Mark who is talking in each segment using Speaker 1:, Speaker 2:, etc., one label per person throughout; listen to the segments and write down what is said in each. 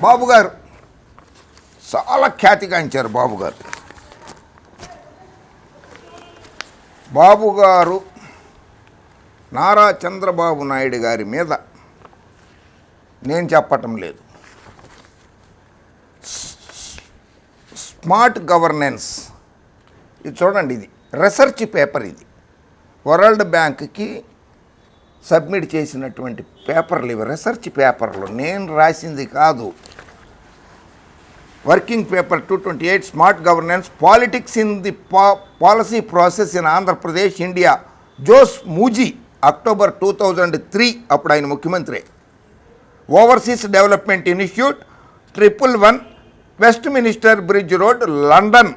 Speaker 1: బాబు గారు చాలా ఖ్యాతిగాంచారు. బాబు గారు నారా చంద్రబాబు నాయుడు గారి మీద నేను చెప్పటం లేదు, స్మార్ట్ గవర్నెన్స్, ఇది చూడండి, ఇది రీసెర్చ్ పేపర్, ఇది వరల్డ్ బ్యాంక్కి సబ్మిట్ చేసినటువంటి పేపర్లు ఇవి, రీసెర్చ్ పేపర్లు, నేను రాసింది కాదు. Working paper 228 smart governance politics in the policy process in Andhra Pradesh India, Jose మూజీ, October 2003, అప్పుడు ఆయన ముఖ్యమంత్రి. Overseas development institute, 111 west minister bridge road, London,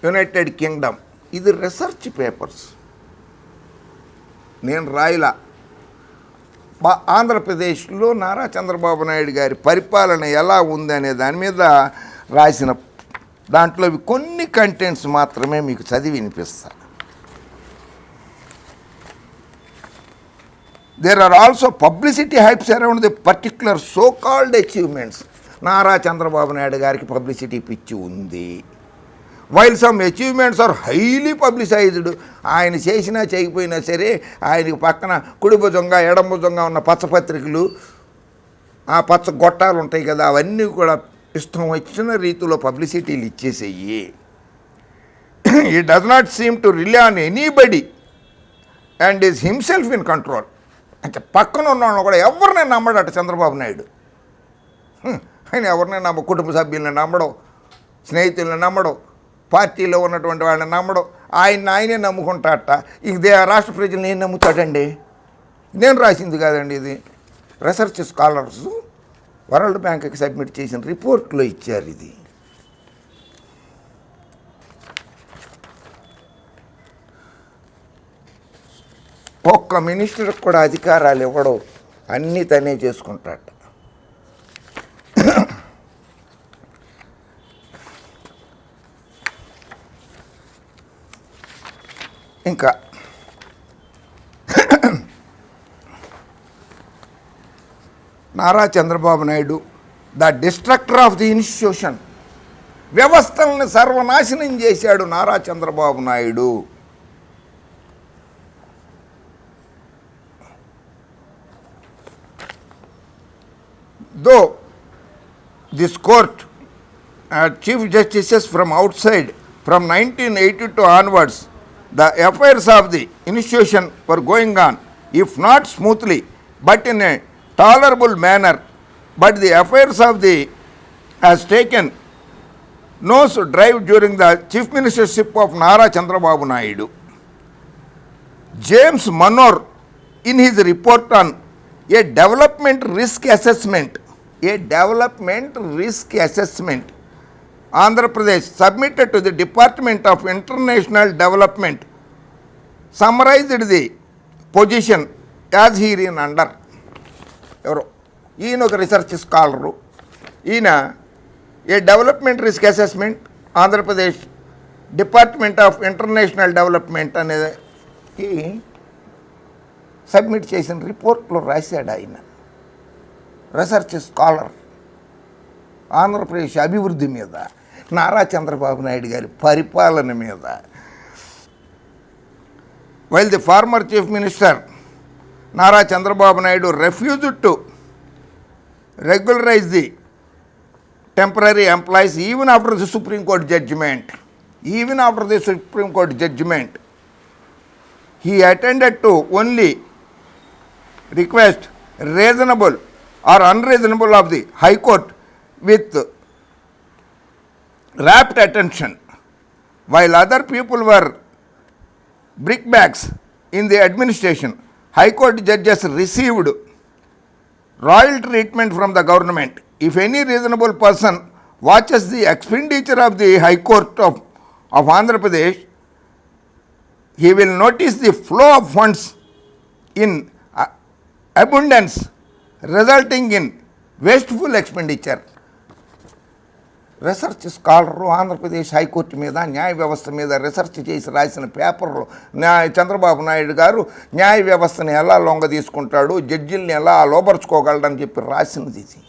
Speaker 1: United Kingdom. ఇది రీసెర్చ్ పేపర్స్, నేను రాయలా. ఆంధ్రప్రదేశ్లో నారా చంద్రబాబు నాయుడు గారి పరిపాలన ఎలా ఉందనే దాని మీద రాసిన దాంట్లో కొన్ని కంటెంట్స్ మాత్రమే మీకు చదివి వినిపిస్తా. There are also publicity hypes around the particular so called achievements. Nara Chandrababu Naidu గారికి పబ్లిసిటీ పిచ్చి ఉంది. While some achievements are highly publicised. ఆయన చేసినా చేయకపోయినా సరే ఆయనకి పక్కన కుడి భుజంగా ఎడమ భుజంగా ఉన్న పచ్చపత్రికలు, ఆ పచ్చ గొట్టాలు ఉంటాయి కదా, అవన్నీ కూడా ఇష్టం వచ్చిన రీతిలో పబ్లిసిటీలు ఇచ్చేసేయి. ఈ does not seem to relay on anybody and is himself in control. అంటే పక్కన ఉన్న కూడా ఎవరిని నమ్మడట చంద్రబాబు నాయుడు. ఆయన ఎవరిని కుటుంబ సభ్యులను నమ్మడం, స్నేహితులను నమ్మడం, పార్టీలో ఉన్నటువంటి వాళ్ళని నమ్మడం, ఆయనే నమ్ముకుంటాట. ఇదే రాష్ట్ర ప్రజలు నేను నమ్ముతాడండి. నేను రాసింది కాదండి, ఇది రీసెర్చ్ స్కాలర్స్ వరల్డ్ బ్యాంక్కి సబ్మిట్ చేసిన రిపోర్ట్లో ఇచ్చారు. ఇది ఒక్క మినిస్టర్కి కూడా అధికారాలు ఇవ్వడం, అన్నీ తనే చేసుకుంటాట. ఇంకా Nara Chandrababu Naidu the destructor of the institution, వ్యవస్థలను సర్వనాశనం చేశాడు Nara Chandrababu Naidu. Though this court chief justices from outside from 1982 onwards, the affairs of the institution were going on, if not smoothly, but in a tolerable manner. But the affairs of the has taken nose drive during the chief ministership of Nara Chandrababu Naidu. James Manor, in his report on a development risk assessment, Andhra Pradesh submitted to the Department of International Development, summarized the position as herein under. ఎవరో ఈయన ఒక research scholar. ఈయన ఏ development risk assessment Andhra Pradesh department of international development అనేది submit చేసిన రిపోర్ట్లో రాశాడు. ఆయన research scholar Andhra Pradesh అభివృద్ధి మీద, నారా చంద్రబాబు నాయుడు గారి పరిపాలన మీద. While the former chief minister Nara Chandrababu Naidu refused to regularize the temporary employees even after the Supreme Court judgment. He attended to only request reasonable or unreasonable of the High Court with rapt attention, while other people were brickbats in the administration. High Court judges received royal treatment from the government. If any reasonable person watches the expenditure of the High Court of Andhra Pradesh, he will notice the flow of funds in abundance, resulting in wasteful expenditure. Research scholar Andhra Pradesh high court మీద, న్యాయ వ్యవస్థ మీద research చేసి రాసిన పేపర్లో చంద్రబాబు నాయుడు గారు న్యాయ వ్యవస్థని ఎలా లొంగ తీసుకుంటాడు, జడ్జిల్ని ఎలా లోపరుచుకోగలడని చెప్పి రాసినది ఇది.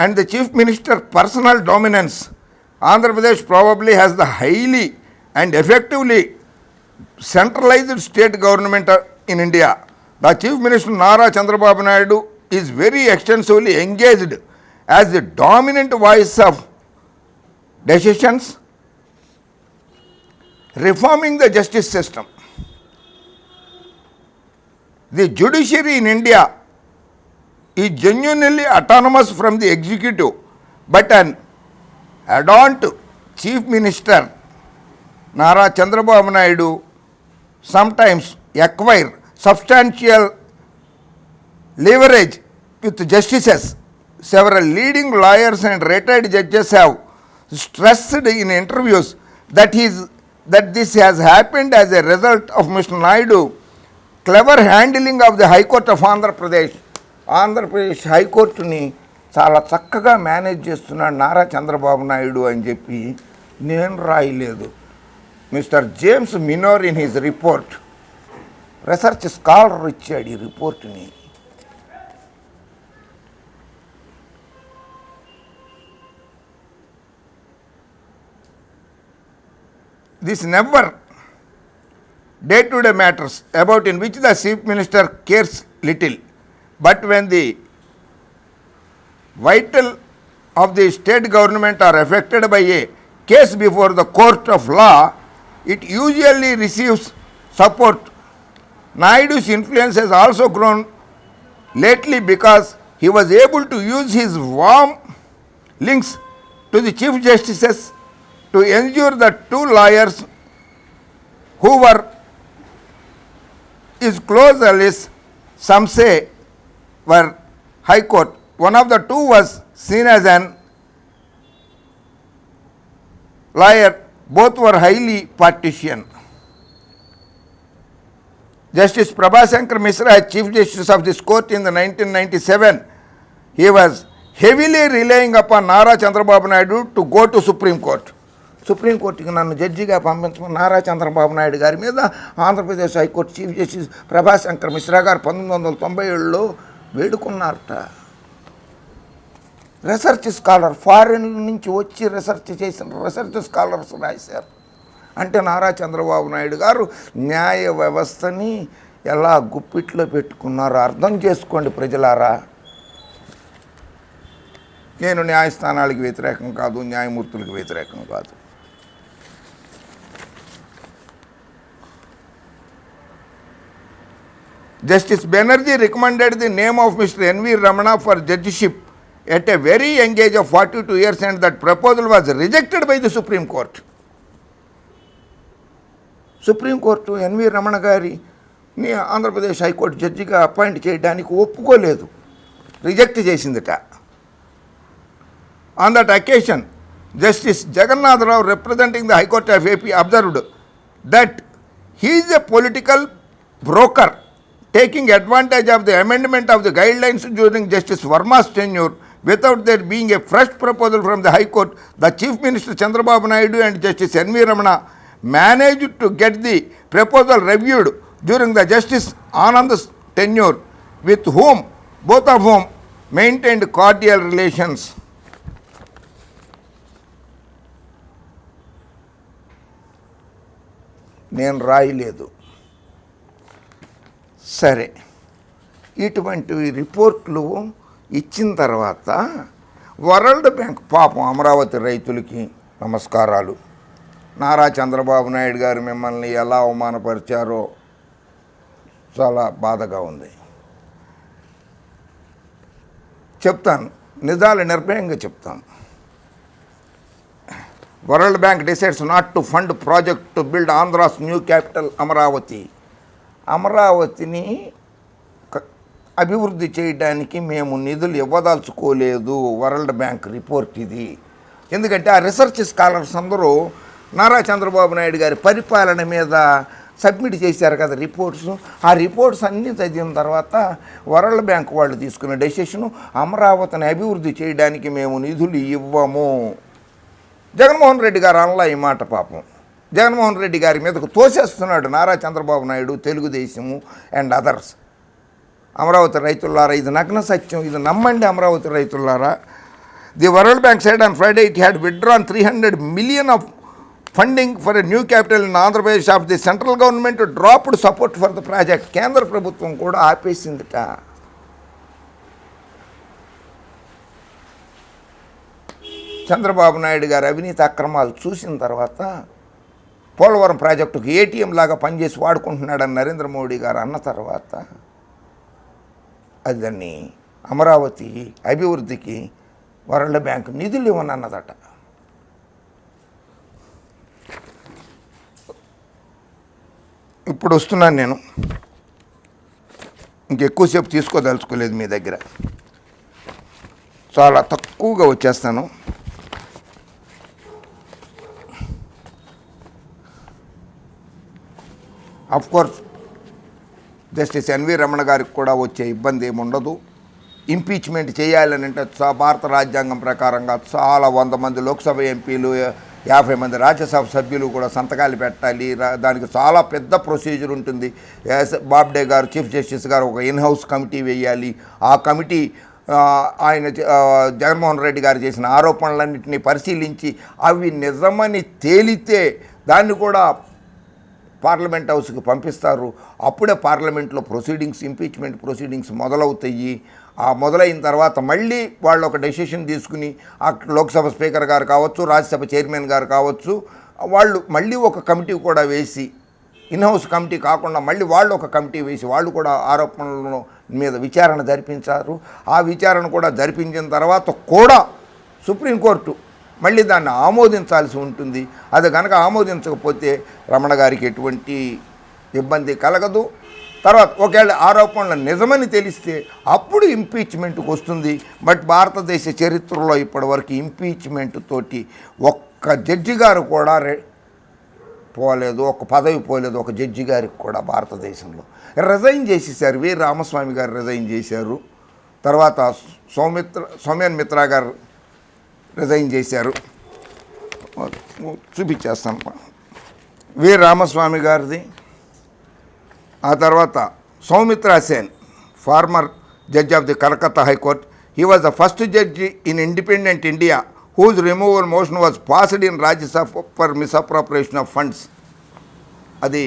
Speaker 1: and the Chief Minister personal dominance, Andhra Pradesh probably has the highly and effectively centralized state government in India. The Chief Minister Nara Chandrababu Naidu is very extensively engaged as the dominant voice of decisions, reforming the justice system. The judiciary in India is genuinely autonomous from the executive, but an add-on Chief Minister Nara Chandrababu Naidu sometimes acquire substantial leverage with justices. Several leading lawyers and retired judges have stressed in interviews that this has happened as a result of Mr. Naidu clever handling of the High Court of Andhra Pradesh. Andhra Pradesh హైకోర్టుని చాలా చక్కగా manage చేస్తున్నాడు నారా చంద్రబాబు నాయుడు అని చెప్పి నేను రాయలేదు. Mister James Manor in his report, research scholar ఇచ్చాడు ఈ రిపోర్ట్ని. This never day-to-day matters about in which the Chief Minister cares little. But when the vital of the state government are affected by a case before the court of law, it usually receives support. Naidu's influence has also grown lately because he was able to use his warm links to the Chief Justices to ensure that two lawyers who were his close allies, some say, were High Court. One of the two was seen as an lawyer. Both were highly partisan. Justice Prabhashankar Mishra, as Chief Justice of this court in the 1997, he was heavily relying upon Nara Chandrababu Naidu to go to Supreme Court. సుప్రీంకోర్టుకి నన్ను జడ్జిగా పంపించమని నారా చంద్రబాబు నాయుడు గారి మీద Andhra Pradesh high court chief justice Prabhashankar Mishra గారు 1997లో వేడుకున్నారట. Research scholar, foreign నుంచి వచ్చి research చేసిన రీసెర్చ్ స్కాలర్స్ రాశారు. అంటే నారా చంద్రబాబు నాయుడు గారు న్యాయ వ్యవస్థని ఎలా గుప్పిట్లో పెట్టుకున్నారో అర్థం చేసుకోండి ప్రజలారా. నేను న్యాయస్థానాలకు వ్యతిరేకం కాదు, న్యాయమూర్తులకు వ్యతిరేకం కాదు. Justice Banerjee recommended the name of Mr. N.V. Ramana for judgeship at a very young age of 42 years and that proposal was rejected by the Supreme Court. Supreme court N V Ramana గారిని ఆంధ్రప్రదేశ్ హైకోర్టు జడ్జిగా appoint చేయడానికి ఒప్పుకోలేదు, reject చేసిందిట. On that occasion, Justice Jagannath Rao, representing the High Court of AP, observed that he is a political broker taking advantage of the amendment of the guidelines during Justice Verma's tenure without there being a fresh proposal from the High Court. The Chief Minister Chandrababu Naidu and Justice N.V. Ramana managed to get the proposal reviewed during the Justice Anand's tenure, with whom both of whom maintained cordial relations. నేను రాయలేదు. సరే, ఇటువంటి రిపోర్ట్లు ఇచ్చిన తర్వాత world bank పాపం అమరావతి రైతులకి నమస్కారాలు. నారా చంద్రబాబు నాయుడు గారు మిమ్మల్ని ఎలా అవమానపరిచారో చాలా బాధగా ఉంది. చెప్తాను, నిజాలు నిర్భయంగా చెప్తాను. World Bank decides not to fund project to build Andhra's new capital, Amaravati. అమరావతిని అభివృద్ధి చేయడానికి మేము నిధులు ఇవ్వదలుచుకోలేదు. వరల్డ్ బ్యాంక్ రిపోర్ట్ ఇది. ఎందుకంటే ఆ రీసెర్చ్ స్కాలర్స్ అందరూ నారా చంద్రబాబు నాయుడు గారి పరిపాలన మీద సబ్మిట్ చేశారు కదా రిపోర్ట్స్. ఆ రిపోర్ట్స్ అన్నీ చదివిన తర్వాత వరల్డ్ బ్యాంక్ వాళ్ళు తీసుకున్న డెసిషను అమరావతిని అభివృద్ధి చేయడానికి మేము నిధులు ఇవ్వము. జగన్మోహన్ రెడ్డి గారు అనలా ఈ మాట. పాపం జగన్మోహన్ రెడ్డి గారి మీదకు తోసేస్తున్నాడు నారా చంద్రబాబు నాయుడు, తెలుగుదేశము అండ్ అదర్స్. అమరావతి రైతులారా, ఇది నగ్న సత్యం, ఇది నమ్మండి Amaravati రైతులారా. The World Bank said on Friday it had withdrawn 300 million of funding for a new capital in Andhra Pradesh of the central government dropped support for the project. కేంద్ర ప్రభుత్వం కూడా ఆపేసిందిట. చంద్రబాబు నాయుడు గారు అవినీతి అక్రమాలు చూసిన తర్వాత పోలవరం ప్రాజెక్టుకు ఏటీఎం లాగా పనిచేసి వాడుకుంటున్నాడని నరేంద్ర మోడీ గారు అన్న తర్వాత అది దాన్ని అమరావతి అభివృద్ధికి వరల్డ్ బ్యాంక్ నిధులు ఇవ్వనన్నదట. ఇప్పుడు వస్తున్నాను నేను, ఇంకెక్కువసేపు తీసుకోదలుచుకోలేదు మీ దగ్గర, చాలా తక్కువగా వచ్చేస్తాను. కోర్స్ జస్టిస్ ఎన్వి రమణ గారికి కూడా వచ్చే ఇబ్బంది ఏమి ఉండదు. ఇంపీచ్మెంట్ చేయాలని అంటే భారత రాజ్యాంగం ప్రకారంగా చాలా 100 మంది లోక్సభ ఎంపీలు 50 మంది రాజ్యసభ సభ్యులు కూడా సంతకాలు పెట్టాలి. దానికి చాలా పెద్ద ప్రొసీజర్ ఉంటుంది. బాబ్డే గారు చీఫ్ జస్టిస్ గారు ఒక ఇన్హౌస్ కమిటీ వేయాలి. ఆ కమిటీ ఆయన జగన్మోహన్ రెడ్డి గారు చేసిన ఆరోపణలన్నింటినీ పరిశీలించి అవి నిజమని తేలితే దాన్ని కూడా పార్లమెంట్ హౌస్కి పంపిస్తారు. అప్పుడే పార్లమెంట్లో ప్రొసీడింగ్స్, ఇంపీచ్మెంట్ ప్రొసీడింగ్స్ మొదలవుతాయి. ఆ మొదలైన తర్వాత మళ్ళీ వాళ్ళు ఒక డెసిషన్ తీసుకుని లోక్సభ స్పీకర్ గారు కావచ్చు, రాజ్యసభ చైర్మన్ గారు కావచ్చు, వాళ్ళు మళ్ళీ ఒక కమిటీ కూడా వేసి, ఇన్హౌస్ కమిటీ కాకుండా మళ్ళీ వాళ్ళు ఒక కమిటీ వేసి వాళ్ళు కూడా ఆరోపణల మీద విచారణ జరిపించారు. ఆ విచారణ కూడా జరిపించిన తర్వాత కూడా సుప్రీంకోర్టు మళ్ళీ దాన్ని ఆమోదించాల్సి ఉంటుంది. అది కనుక ఆమోదించకపోతే రమణ గారికి ఎటువంటి ఇబ్బంది కలగదు. తర్వాత ఒకవేళ ఆరోపణలు నిజమని తెలిస్తే అప్పుడు ఇంపీచ్మెంట్కి వస్తుంది. బట్ భారతదేశ చరిత్రలో ఇప్పటివరకు ఇంపీచ్మెంట్ తోటి ఒక్క జడ్జి గారు కూడా పోలేదు, ఒక పదవి పోలేదు ఒక జడ్జి గారికి కూడా. భారతదేశంలో రిజైన్ చేసేసారు. వి రామస్వామి గారు రిజైన్ చేశారు. తర్వాత సౌమ్యన్ మిత్రా గారు రిజైన్ చేశారు. చూపించేస్తాను వి రామస్వామి గారిది. ఆ తర్వాత Soumitra Sen, farmer judge of the Calcutta high court. He was the first judge in independent India whose removal motion was passed in Rajya Sabha for misappropriation of funds. అది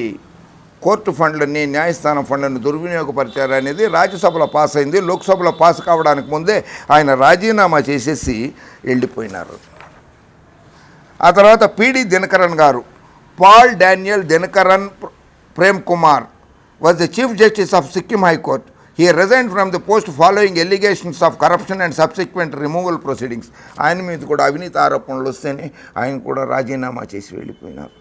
Speaker 1: కోర్టు ఫండ్లని, న్యాయస్థానం ఫండ్లను దుర్వినియోగపరిచారనేది రాజ్యసభలో పాస్ అయింది. లోక్సభలో పాస్ కావడానికి ముందే ఆయన రాజీనామా చేసేసి వెళ్ళిపోయినారు. ఆ తర్వాత PD Dinakaran garu, Paul Daniel Dinakaran Prem Kumar was the Chief Justice of Sikkim High Court. He resigned from the post following allegations of corruption and subsequent removal proceedings. ఆయన మీద కూడా అవినీతి ఆరోపణలు వస్తేనే ఆయన కూడా రాజీనామా చేసి వెళ్ళిపోయినారు.